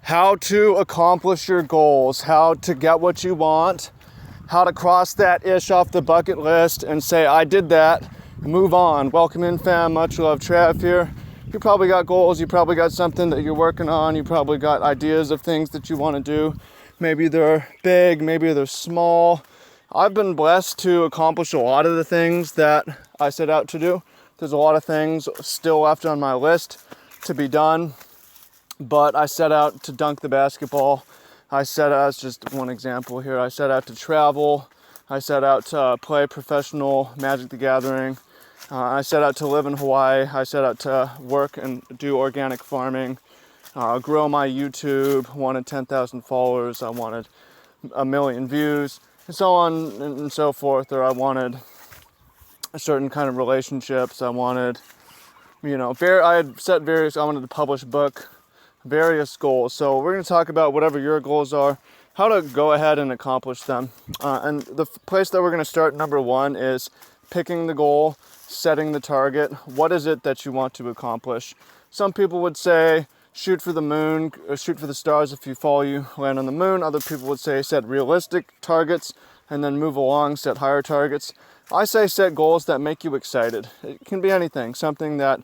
how to accomplish your goals, how to get what you want, how to cross that ish off the bucket list and say, I did that, move on. Welcome in, fam. Much love. Trav here. You probably got goals. You probably got something that you're working on. You probably got ideas of things that you want to do. Maybe they're big, maybe they're small. I've been blessed to accomplish a lot of the things that I set out to do. There's a lot of things still left on my list to be done, but I set out to dunk the basketball. I set out, as just one example here, I set out to travel. I set out to play professional Magic the Gathering. I set out to live in Hawaii. I set out to work and do organic farming, grow my YouTube, wanted 10,000 followers. I wanted 1 million views, and so on and so forth. Or I wanted a certain kind of relationships. I wanted, I had set I wanted to publish a book, various goals. So we're going to talk about whatever your goals are, how to go ahead and accomplish them. And the place that we're going to start, number one, is picking the goal, setting the target. What is it that you want to accomplish? Some people would say, shoot for the moon, or shoot for the stars. If you fall, you land on the moon. Other people would say, set realistic targets and then move along, set higher targets. I say set goals that make you excited. It can be anything, something that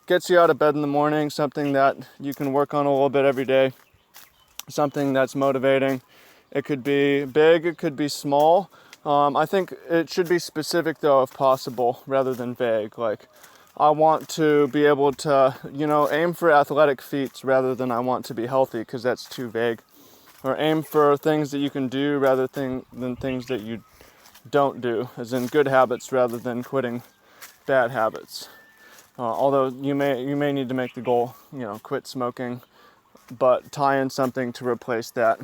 gets you out of bed in the morning, something that you can work on a little bit every day, something that's motivating. It could be big, it could be small. I think it should be specific though, if possible, rather than vague. Like, I want to be able to, aim for athletic feats rather than I want to be healthy, because that's too vague. Or aim for things that you can do rather than things that you don't do, as in good habits rather than quitting bad habits. Although you may need to make the goal, quit smoking, but tie in something to replace that.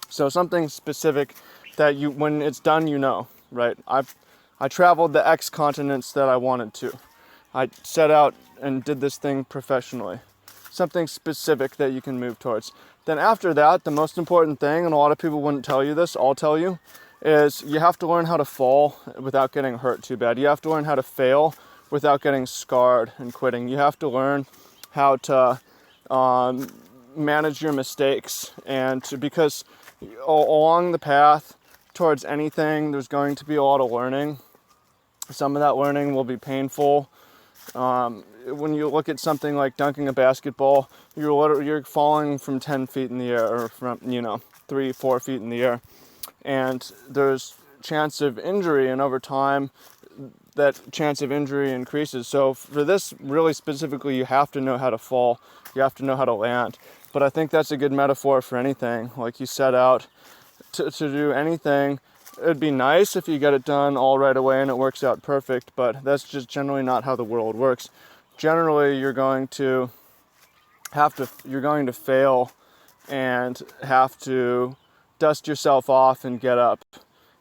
So something specific that when it's done, right? I traveled the X continents that I wanted to. I set out and did this thing professionally. Something specific that you can move towards. Then after that, the most important thing, and a lot of people wouldn't tell you this, I'll tell you, is you have to learn how to fall without getting hurt too bad. You have to learn how to fail without getting scarred and quitting. You have to learn how to manage your mistakes, because along the path towards anything, there's going to be a lot of learning. Some of that learning will be painful. When you look at something like dunking a basketball, you're falling from 10 feet in the air, or from 3-4 feet in the air, and there's chance of injury, and over time that chance of injury increases. So for this, really specifically, you have to know how to fall, you have to know how to land. But I think that's a good metaphor for anything. Like, you set out to do anything. It'd be nice if you get it done all right away and it works out perfect, but that's just generally not how the world works. Generally, you're going to fail and have to dust yourself off and get up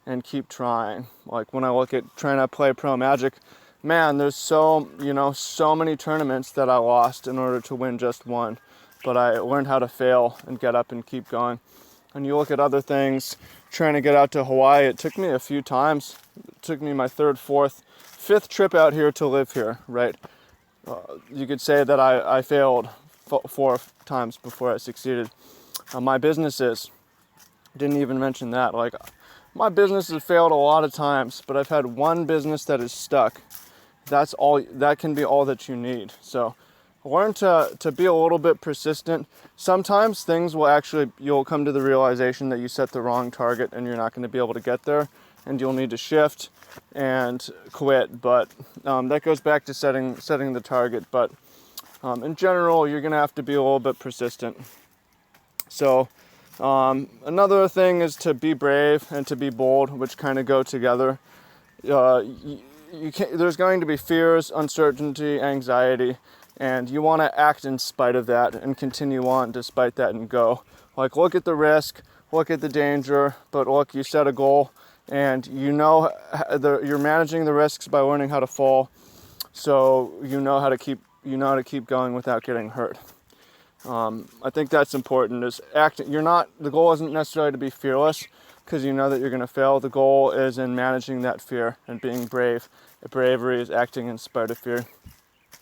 and keep trying. Like, when I look at trying to play pro Magic, man, there's so many tournaments that I lost in order to win just one. But I learned how to fail and get up and keep going. And you look at other things, trying to get out to Hawaii, it took me a few times. It took me my 3rd, 4th, 5th trip out here to live here, right? You could say that I failed 4 times before I succeeded. My businesses, didn't even mention that. Like, my business has failed a lot of times, but I've had one business that is stuck. That can be all that you need. So learn to be a little bit persistent. Sometimes things you'll come to the realization that you set the wrong target and you're not going to be able to get there, and you'll need to shift and quit. But that goes back to setting the target. But in general, you're going to have to be a little bit persistent. So another thing is to be brave and to be bold, which kind of go together. There's going to be fears, uncertainty, anxiety, and you want to act in spite of that and continue on despite that and go. Like, look at the risk, look at the danger, but look, you set a goal and you're managing the risks by learning how to fall, so you know how to keep going without getting hurt. I think that's important, is acting. The goal isn't necessarily to be fearless, because you know that you're going to fail. The goal is in managing that fear and being brave. Bravery is acting in spite of fear.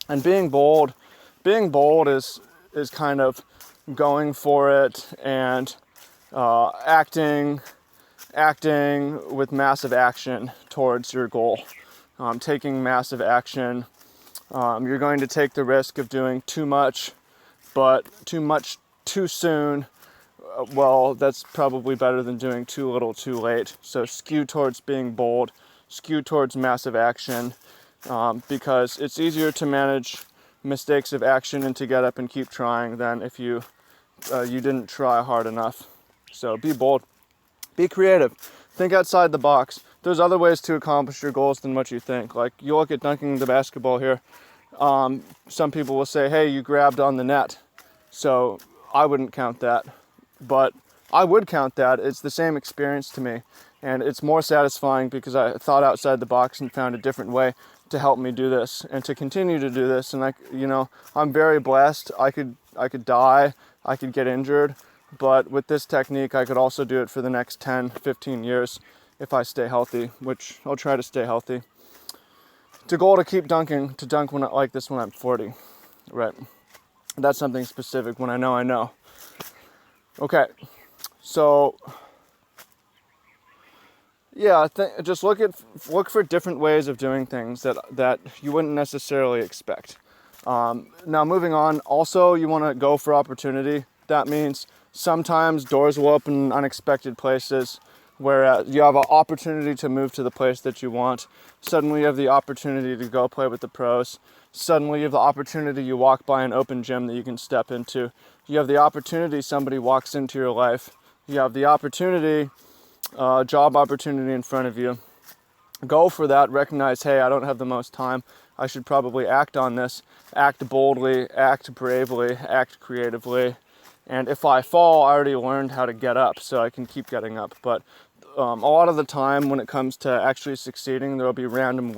And being bold is kind of going for it and acting with massive action towards your goal. Taking massive action. You're going to take the risk of doing too much, but too much too soon. Well, that's probably better than doing too little too late. So skew towards being bold, skew towards massive action, because it's easier to manage mistakes of action and to get up and keep trying than if you didn't try hard enough. So be bold, be creative, think outside the box. There's other ways to accomplish your goals than what you think. Like, you look at dunking the basketball here. Some people will say, hey, you grabbed on the net. So I wouldn't count that, but I would count that. It's the same experience to me, and it's more satisfying because I thought outside the box and found a different way to help me do this and to continue to do this. And I'm very blessed. I could die, I could get injured, but with this technique, I could also do it for the next 10, 15 years if I stay healthy, which I'll try to stay healthy. The goal to keep dunking, to dunk like this when I'm 40, right? That's something specific. When I know. Okay, so yeah, just look for different ways of doing things that you wouldn't necessarily expect. Now moving on, also you want to go for opportunity. That means sometimes doors will open in unexpected places, where you have an opportunity to move to the place that you want. Suddenly you have the opportunity to go play with the pros. Suddenly you have the opportunity, you walk by an open gym that you can step into. You have the opportunity, somebody walks into your life. You have the opportunity, job opportunity in front of you. Go for that, recognize, hey, I don't have the most time. I should probably act on this. Act boldly, act bravely, act creatively. And if I fall, I already learned how to get up, so I can keep getting up. But a lot of the time when it comes to actually succeeding, there will be random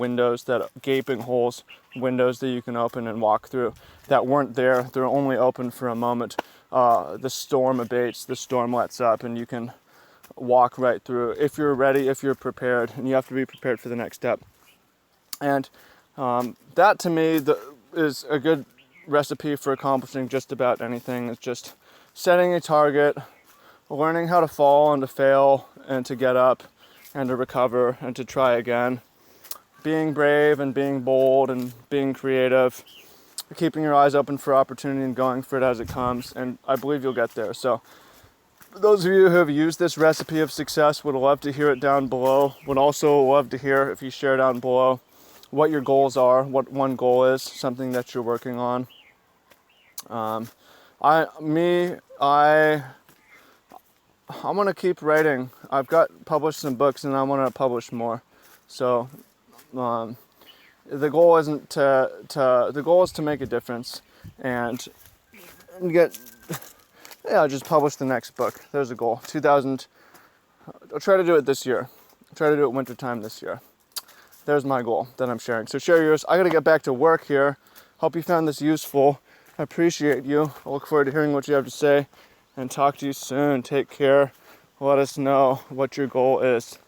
gaping holes, windows that you can open and walk through that weren't there. They're only open for a moment. The storm abates, the storm lets up, and you can walk right through if you're ready, if you're prepared, and you have to be prepared for the next step. And that to me is a good recipe for accomplishing just about anything. It's just setting a target, learning how to fall and to fail and to get up and to recover and to try again. Being brave and being bold and being creative, keeping your eyes open for opportunity and going for it as it comes. And I believe you'll get there. So those of you who have used this recipe of success, would love to hear it down below. Would also love to hear if you share down below what your goals are, what one goal is, something that you're working on. I'm gonna keep writing. I've published some books and I want to publish more. So the goal isn't the goal is to make a difference and just publish the next book. There's a goal. I'll try to do it this year. I'll try to do it wintertime this year. There's my goal that I'm sharing. So share yours. I gotta get back to work here. Hope you found this useful. I appreciate you. I look forward to hearing what you have to say and talk to you soon. Take care. Let us know what your goal is.